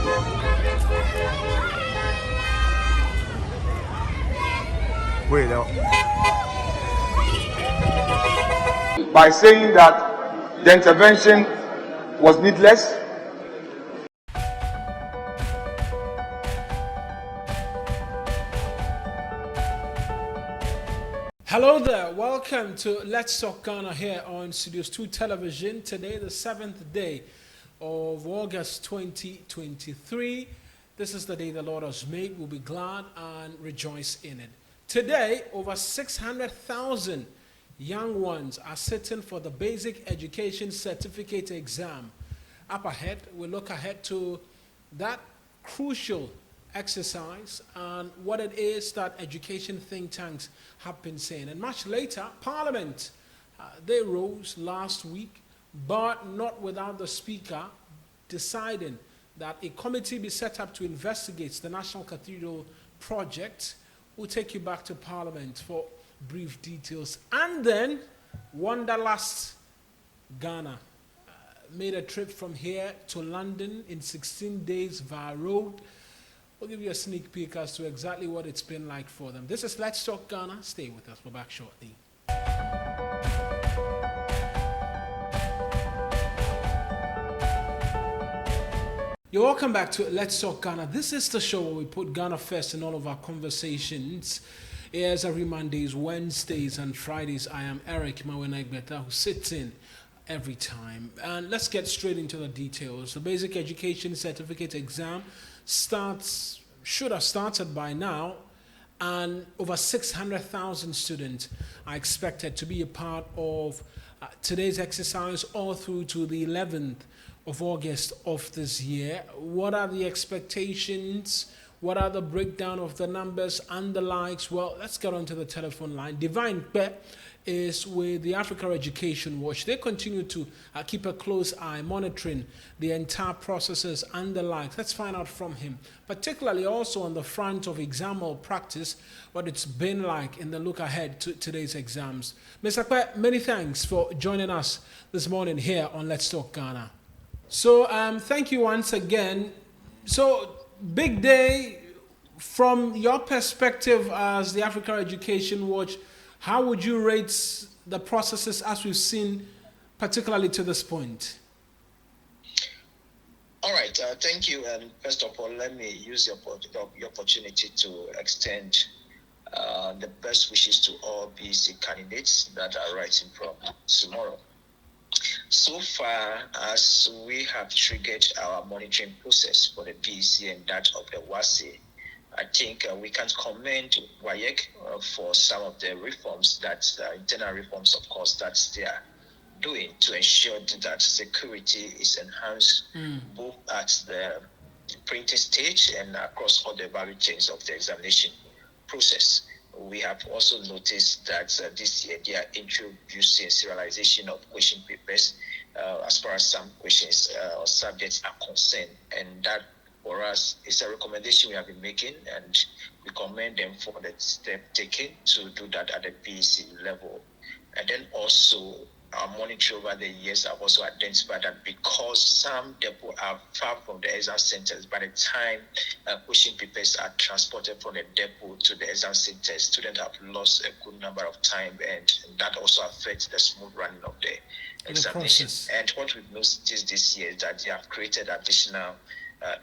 Wait, now. By saying that the intervention was needless. Hello there, welcome to Let's Talk Ghana here on Studios 2 Television. Today, the 7th day of August 2023. This is the day the Lord has made. We'll be glad and rejoice in it. Today, over 600,000 young ones are sitting for the Basic Education Certificate exam. Up ahead, we look ahead to that crucial exercise and what it is that education think tanks have been saying. And much later, Parliament, they rose last week, but not without the Speaker deciding that a committee be set up to investigate the National Cathedral project. We'll take you back to Parliament for brief details. And then, Wanderlust Ghana made a trip from here to London in 16 days via road. We'll give you a sneak peek as to exactly what it's been like for them. This is Let's Talk Ghana. Stay with us. We're back shortly. You're welcome back to Let's Talk Ghana. This is the show where we put Ghana first in all of our conversations. Airs every Mondays, Wednesdays, and Fridays. I am Eric Mawenagbeta, who sits in every time. And let's get straight into the details. The Basic Education Certificate exam should have started by now, and over 600,000 students are expected to be a part of today's exercise all through to the 11th of August of this year. What are the expectations? What are the breakdown of the numbers and the likes? Well, let's get onto the telephone line. Divine Kpe is with the Africa Education Watch. They continue to keep a close eye, monitoring the entire processes and the likes. Let's find out from him, particularly also on the front of exam practice, what it's been like in the look ahead to today's exams. Mr. Kpe, many thanks for joining us this morning here on Let's Talk Ghana. So thank you once again. So big day from your perspective as the Africa Education Watch. How would you rate the processes as we've seen, particularly to this point? All right, thank you. And first of all, let me use your opportunity to extend the best wishes to all bece candidates that are writing from tomorrow. So far as we have triggered our monitoring process for the bece and that of the WASE, I think we can commend WAEC for some of the reforms, internal reforms, of course, that they are doing to ensure that security is enhanced both at the printing stage and across all the value chains of the examination process. We have also noticed that this year they are introducing serialization of question papers as far as some questions or subjects are concerned, and that for us is a recommendation we have been making, and we commend them for the step taken to do that at the bece level. And then also our monitoring over the years have also identified that because some depots are far from the exam centers, by the time question papers are transported from the depot to the exam centers, students have lost a good number of time, and that also affects the smooth running of the examination. And what we've noticed this year is that they have created additional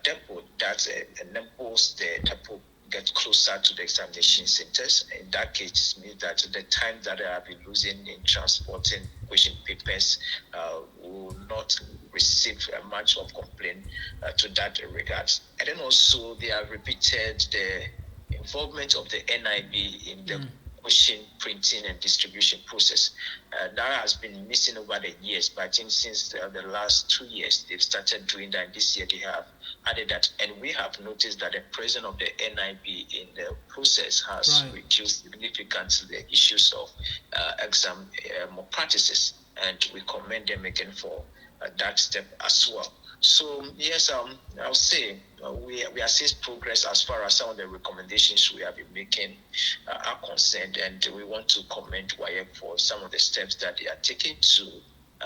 depot that enables the depot get closer to the examination centers. In that case, it means that the time that they have been losing in transporting question papers will not receive much of complaint to that regard. And then also they have repeated the involvement of the NIB in the question printing and distribution process. That has been missing over the years, but I think since the last 2 years they've started doing that. This year they have added that, and we have noticed that the presence of the NIB in the process has reduced significantly the issues of exam practices, and we commend them again for that step as well. So yes, I'll say we are seeing progress as far as some of the recommendations we have been making are concerned, and we want to commend WAEC for some of the steps that they are taking to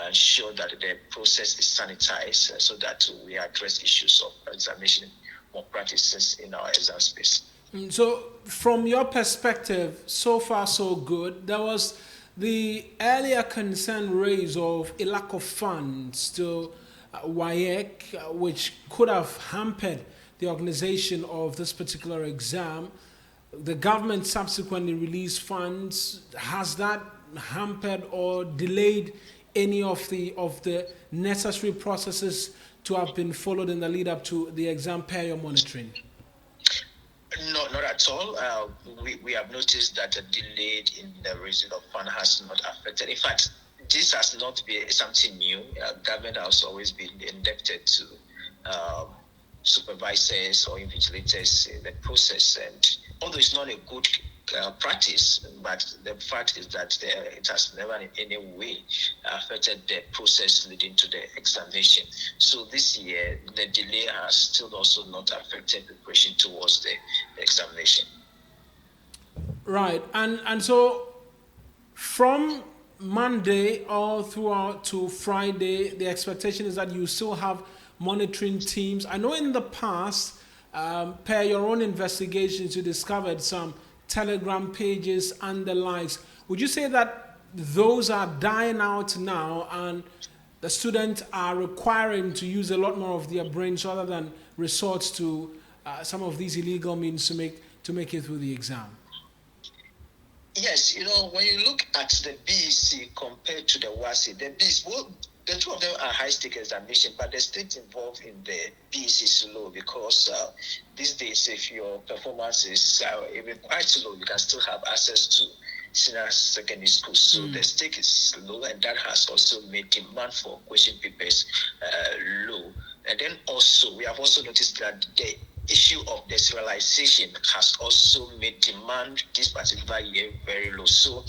ensure that the process is sanitized so that we address issues of examination malpractices in our exam space. So, from your perspective, so far so good. There was the earlier concern raised of a lack of funds to WAEC, which could have hampered the organization of this particular exam. The government subsequently released funds. Has that hampered or delayed any of the necessary processes to have been followed in the lead up to the exam per your monitoring? No, not at all. We have noticed that a delay in the release of fund has not affected. In fact, this has not been something new. Government has always been indebted to supervisors or invigilators in the process. And although it's not a good practice, but the fact is that it has never in any way affected the process leading to the examination. So this year, the delay has still also not affected preparation towards the examination. Right, and so from Monday all throughout to Friday, the expectation is that you still have monitoring teams. I know in the past, per your own investigations, you discovered some Telegram pages and the likes. Would you say that those are dying out now and the students are requiring to use a lot more of their brains rather than resort to some of these illegal means to make it through the exam? Yes, when you look at the BEC compared to the WASE, the BEC, well, the two of them are high-stake examination, but the stakes involved in the BEC is low because these days, if your performance is even quite low, you can still have access to senior secondary school. So the stake is low, and that has also made demand for question papers low. And then also, we have also noticed that the issue of deserialization has also made demand this particular year very low. So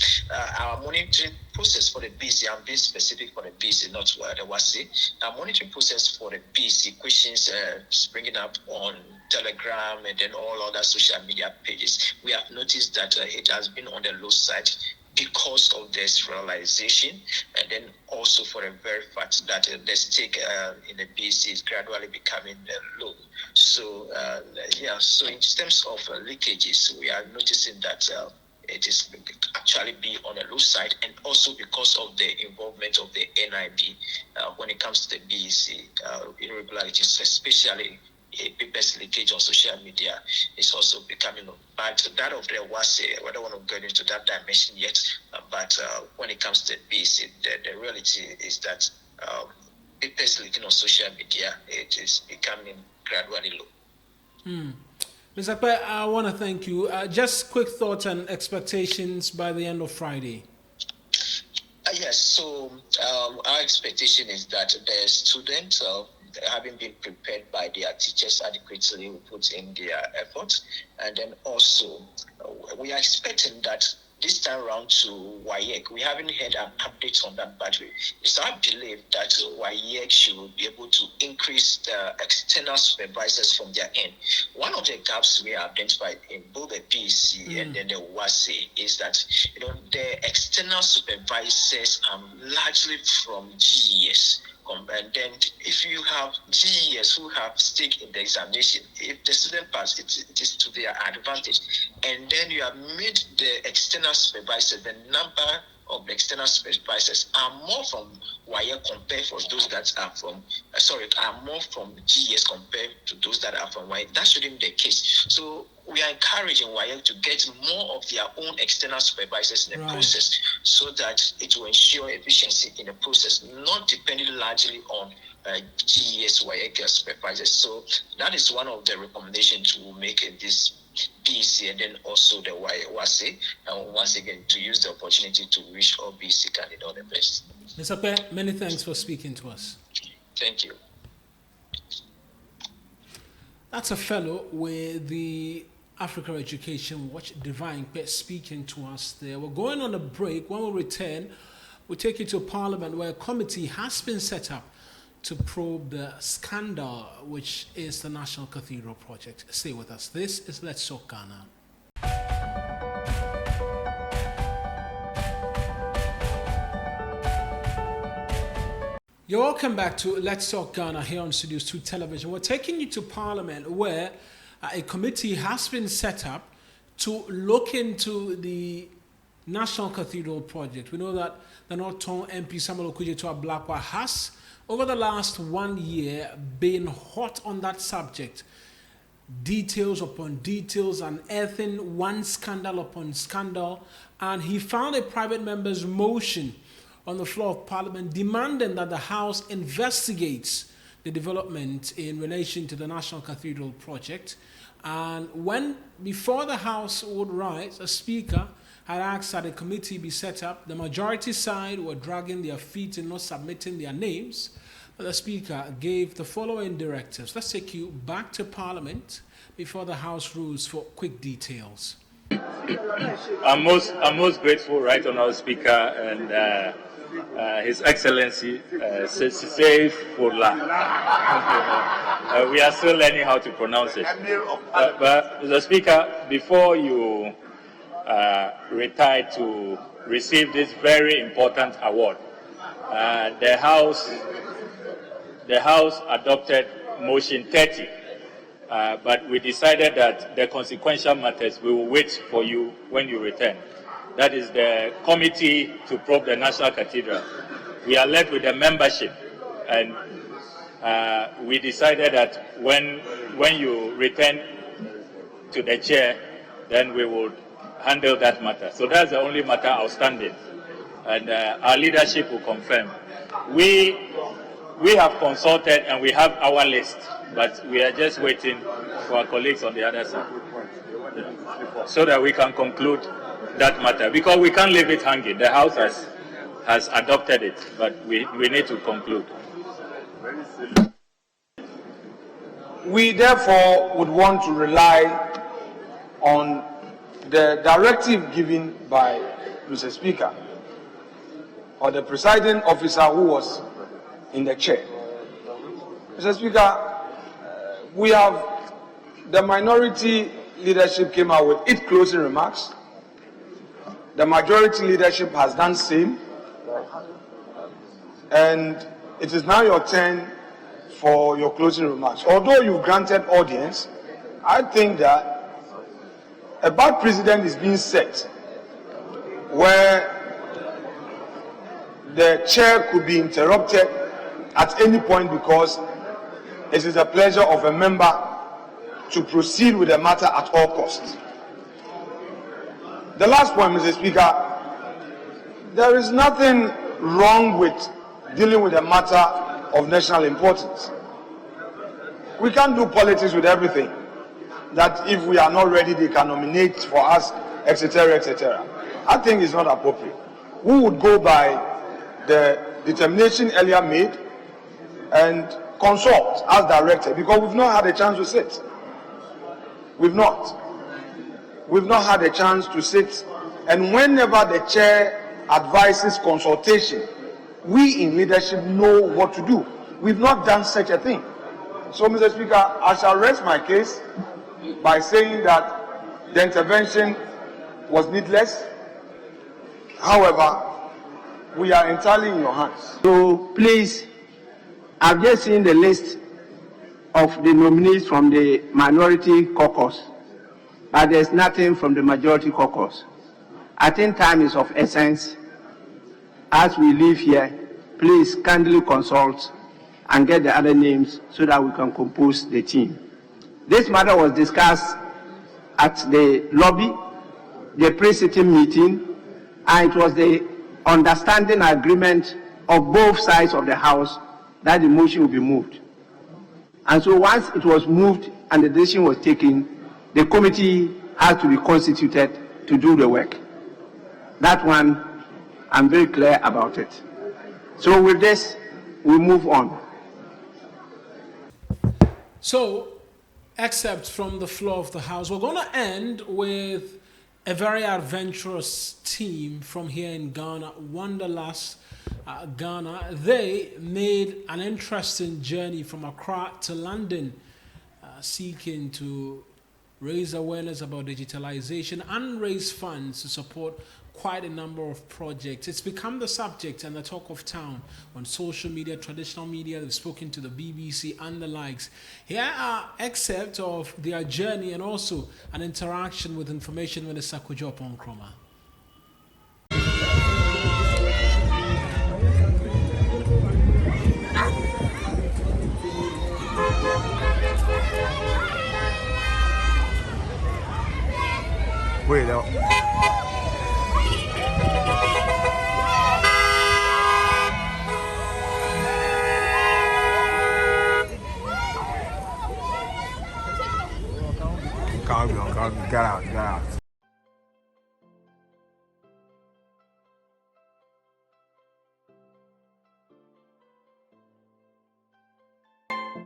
our monitoring process for the BC, I'm being specific for the BC, not what I was saying. Our monitoring process for the BC questions springing up on Telegram and then all other social media pages, we have noticed that it has been on the low side because of this realization, and then also for the very fact that the stake in the BC is gradually becoming low. So, so in terms of leakages, we are noticing that it is actually be on the low side, and also because of the involvement of the NIB when it comes to the BEC irregularities, especially papers leakage on social media is also becoming but that of the WASE, I don't want to get into that dimension yet, but when it comes to BEC, the reality is that papers leaking on social media, it is becoming gradually low. Mr. Pe, I want to thank you. Just quick thoughts and expectations by the end of Friday. Yes, so our expectation is that the students, having been prepared by their teachers adequately, will put in their effort. And then also, we are expecting that this time around to WAEC, we haven't had an update on that, but it's our belief that WAEC should be able to increase the external supervisors from their end. One of the gaps we have identified in both the BEC and then the WASE is that the external supervisors are largely from GES. And then if you have GES who have stake in the examination, if the student pass, it is to their advantage. And then you have made the external supervisors, the number of the external supervisors are more from WAEC compared for those that are from, are more from GES compared to those that are from WAEC. That shouldn't be the case. So we are encouraging WAEC to get more of their own external supervisors in the process so that it will ensure efficiency in the process, not depending largely on GES WAEC supervisors. So that is one of the recommendations we will make in this BEC and then also the WASE, and once again to use the opportunity to wish all BEC candidates all the best. Mr. Pe, many thanks for speaking to us. Thank you. That's a fellow with the Africa Education Watch, Divine Pe, speaking to us there. We're going on a break. When we return, we'll take you to Parliament where a committee has been set up to probe the scandal, which is the National Cathedral project. Stay with us. This is Let's Talk Ghana. You're welcome back to Let's Talk Ghana here on Studios 2 Television. We're taking you to Parliament where a committee has been set up to look into the National Cathedral project. We know that the Norton MP Samuel Okudzeto Ablakwa has, over the last 1 year, been hot on that subject. Details upon details, unearthing one scandal upon scandal, and he found a private member's motion on the floor of Parliament demanding that the House investigates the development in relation to the National Cathedral project. And before the House would rise, a speaker had asked that a committee be set up. The majority side were dragging their feet and not submitting their names. But the speaker gave the following directives. Let's take you back to Parliament before the House rules for quick details. I'm most grateful, Right Honourable Speaker, and His Excellency Sisei Fola. We are still learning how to pronounce it. But Mr. Speaker, before you retire to receive this very important award, the House adopted Motion 30. But we decided that the consequential matters we will wait for you when you return. That is the committee to probe the National Cathedral. We are left with the membership, and we decided that when you return to the chair, then we will handle that matter. So that's the only matter outstanding, and our leadership will confirm. We have consulted and we have our list, but we are just waiting for our colleagues on the other side so that we can conclude that matter, because we can't leave it hanging. The House has adopted it, but we need to conclude. We therefore would want to rely on the directive given by Mr. Speaker or the presiding officer who was in the chair. Mr. Speaker, the minority leadership came out with its closing remarks. The majority leadership has done the same. And it is now your turn for your closing remarks. Although you granted audience, I think that a bad precedent is being set where the chair could be interrupted at any point because it is the pleasure of a member to proceed with the matter at all costs. The last point, Mr. Speaker, there is nothing wrong with dealing with a matter of national importance. We can't do politics with everything. That if we are not ready, they can nominate for us, etc., etc. I think it's not appropriate. We would go by the determination earlier made and consult as directed, because we've not had a chance to sit. We've not had a chance to sit, and whenever the chair advises consultation, we in leadership know what to do. We've not done such a thing. So, Mr. Speaker, I shall rest my case by saying that the intervention was needless. However, we are entirely in your hands. So please, I've just seen the list of the nominees from the minority caucus, but there's nothing from the majority caucus. I think time is of essence. As we leave here, please kindly consult and get the other names so that we can compose the team. This matter was discussed at the lobby, the pre-sitting meeting, and it was the understanding agreement of both sides of the House that the motion will be moved. And so once it was moved and the decision was taken, the committee has to be constituted to do the work. That one, I'm very clear about it. So with this, we move on. So, excerpts from the floor of the House. We're going to end with a very adventurous team from here in Ghana, Wanderlust, Ghana. They made an interesting journey from Accra to London, seeking to raise awareness about digitalization and raise funds to support quite a number of projects. It's become the subject and the talk of town on social media, traditional media. They've spoken to the BBC and the likes. Here are excerpts of their journey and also an interaction with Information Minister Kojo Nkrumah. Wait out. Calm down, get out.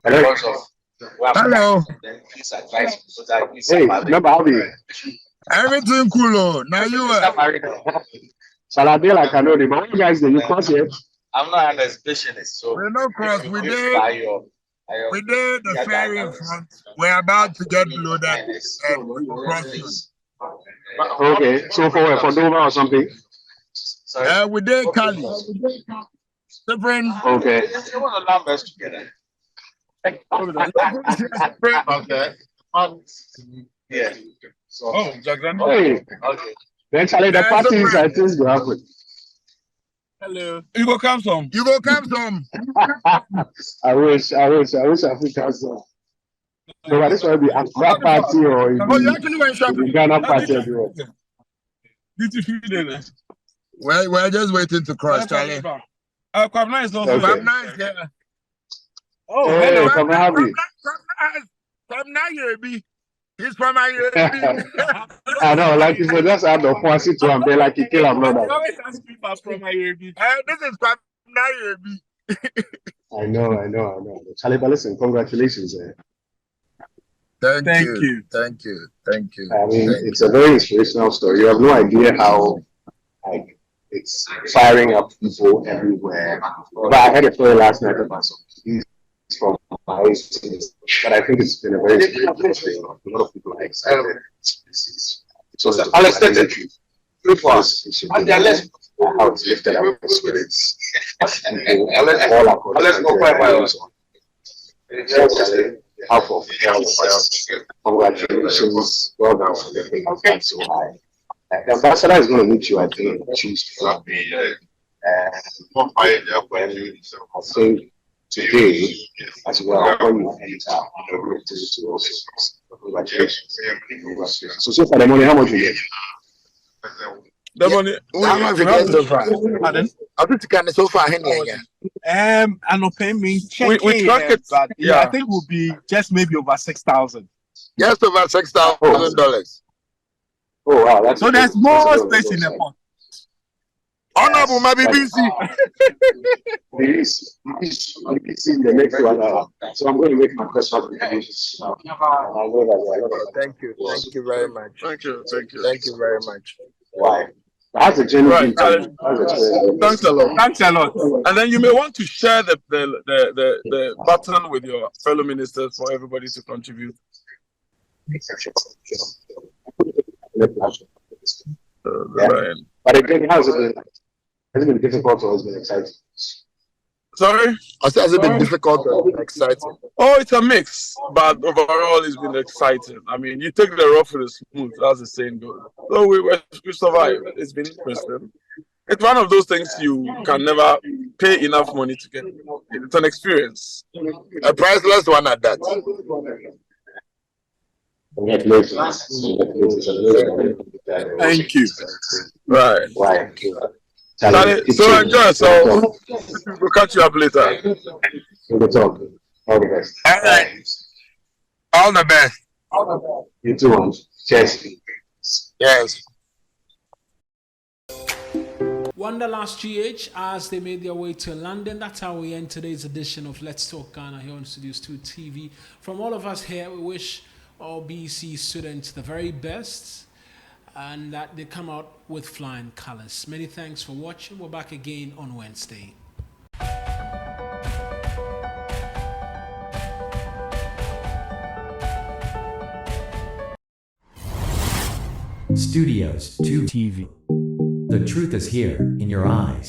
Hello. Hello. Hey, remember how we Everything cool. Oh. Now you shall I be like I know the but you guys did you cross yet? I'm not an specialist, so we're not cross. We did the the ferry in front. We're about to get loaded and we will cross soon. Okay, so for Dover or something? We did Cali. Different. Okay. They want to numbers together. Okay. Yeah. So, Hey. okay. Then Charlie, the parties I think will happen. Hello. You go come some. I wish Africa so. So this will be a rap party or You actually went shopping. Ghana party everywhere. We're just waiting to cross, Charlie. Kwabena is also Okay. Kwabena is there. Oh, hey, come happy. Kwabena Yebi. He's from Yebi. I know, like if you just add the fancy to him, they like you kill him, brother. always ask people from Yebi. This is Kwabena Yebi. I know. Charlie, but listen, congratulations. Thank you. I mean, it's a very inspirational story. You have no idea how, like, it's firing up people everywhere. But I had a story last night about some kids from my age, but I think it's been a very inspirational story. A lot of people are excited. So Alex, how it's lifted up the spirits. All across half of congratulations, well done for the thing that's so high. The ambassador is going to meet you, I think, Tuesday. I think today, as well, when you enter, to also congratulations. So far, the money, how much you get? The money. How much you get so far? Pardon? I'll do to so far. I'm not paying me. We track it, but I think it will be just maybe over 6,000. Just over $6,000. Oh wow, that's So there's more space in the pot. Honorable, my BBC. BBC in the next 1 hour. So I'm going to make my first contributions. Thank you very much. Thank you. Thank you very much. Why? That's a genuine. Thanks a lot. And then you may want to share the button with your fellow ministers for everybody to contribute. Right. But again, how's it been? Has it been difficult or has it been exciting? Sorry? I said, has it been difficult or exciting? Oh, it's a mix, but overall it's been exciting. I mean, you take the rough with the smooth, as the saying goes. So we survived. It's been interesting. It's one of those things you can never pay enough money to get. It's an experience. A priceless one at that. Thank you. Right. Why? So enjoy yourself. We'll catch you up later. We'll talk. All the best. All right. All the best. You too. Cheers. Yes. Wanderlust GH as they made their way to London. That's how we end today's edition of Let's Talk Ghana here on Studios 2 TV. From all of us here, we wish all BC students the very best and that they come out with flying colors. Many thanks for watching. We're back again on Wednesday. Studios 2 TV. The truth is here, in your eyes.